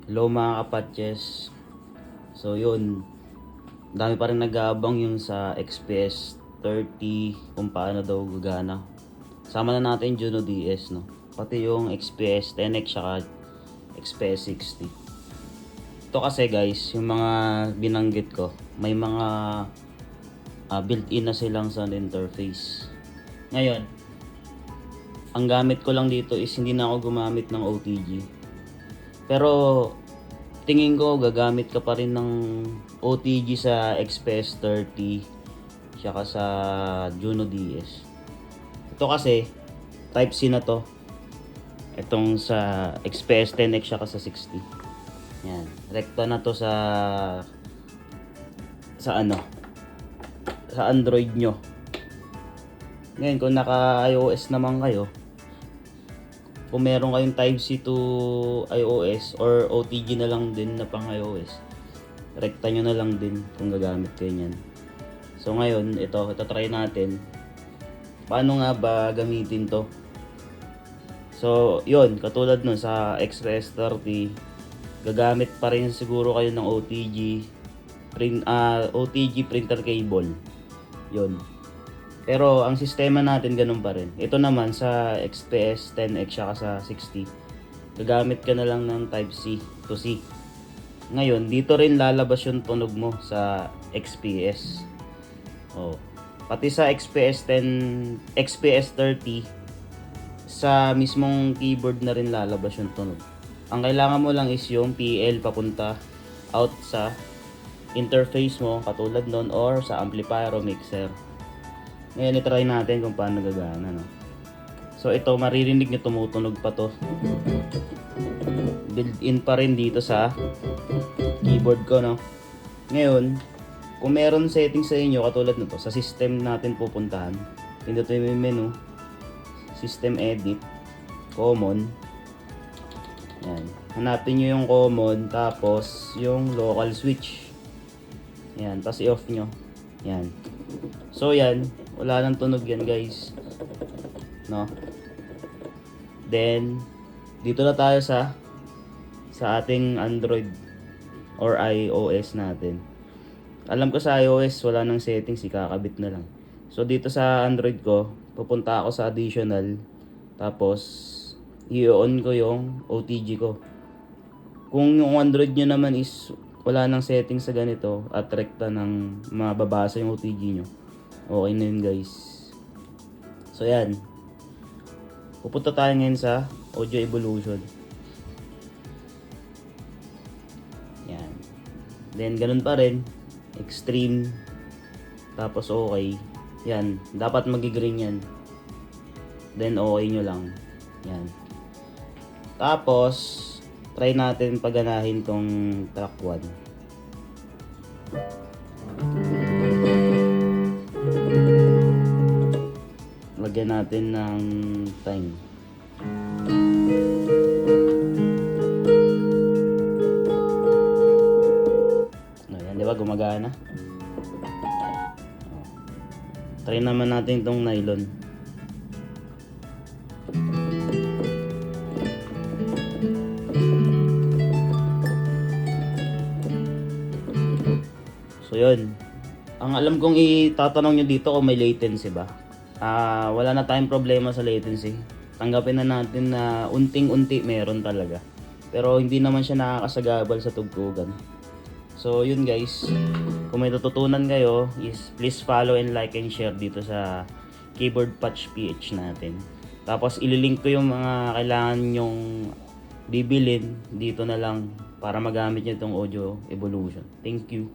Hello mga kapatches. So yun, dami pa rin nag-aabang yung sa XPS 30 kung paano daw gagana. Sama na natin Juno DS, no? Pati yung XPS 10X saka XPS 60. Ito kasi guys, yung mga binanggit ko, may mga built-in na silang sound interface. Ngayon, ang gamit ko lang dito is hindi na ako gumamit ng OTG. Pero tingin ko gagamit ka pa rin ng OTG sa XPS 30 tsaka sa Juno DS. Ito kasi type C na to. Itong sa XPS 10X tsaka sa 60. Yan, rekta na to sa Android nyo. Ngayon kung naka iOS naman kayo, kung meron kayong Type-C to iOS or OTG na lang din na pang iOS, rekta nyo na lang din kung gagamit kayo nyan. So ngayon, ito try natin. Paano nga ba gamitin to? So yun, katulad nun sa XPS 30, gagamit pa rin siguro kayo ng OTG printer cable. Yun. Pero ang sistema natin ganun pa rin. Ito naman sa XPS 10X saka sa 60, gagamit ka na lang ng Type-C to C. Ngayon, dito rin lalabas yung tunog mo sa XPS. Pati sa XPS 30, sa mismong keyboard na rin lalabas yung tunog. Ang kailangan mo lang is yung PL papunta out sa interface mo, katulad nun, or sa amplifier o mixer. Ngayon, itry natin kung paano gagana, no? So, ito, maririnig nyo tumutunog pa to. Built-in pa rin dito sa keyboard ko, no? Ngayon, kung meron setting sa inyo, katulad nito, sa system natin pupuntahan. Pindutin mo yung menu, system edit, common. Yan. Hanapin nyo yung common, tapos yung local switch. Yan, tapos i-off nyo. Yan. So, yan. Wala nang tunog yan guys, no? Then dito na tayo sa ating Android or iOS natin. Alam ko sa iOS wala nang settings, ikakabit na lang. So dito sa Android ko, pupunta ako sa additional, tapos i-on ko yung OTG ko. Kung yung Android nyo naman is wala nang settings sa ganito at rekta ng mababasa yung OTG nyo, okay na yun guys. So yan, pupunta tayo ngayon sa Audio Evolution. Yan. Then ganun pa rin, extreme, tapos okay. Yan, dapat magi-green yan. Then okay nyo lang. Yan. Tapos try natin paganahin tong track 1. Lagyan natin ng time. Ayan, di ba gumagana? Try naman natin itong nylon. So yun. Ang alam kong itatanong nyo dito kung may latency ba. Wala na tayong problema sa latency. Tanggapin na natin na unting-unti meron talaga. Pero hindi naman siya nakakasagabal sa tugtugan. So yun guys, kung may natutunan kayo is please follow and like and share dito sa Keyboard Patch PH natin. Tapos ililink ko yung mga kailangan nyong bibilin dito na lang para magamit nyo itong Audio Evolution. Thank you.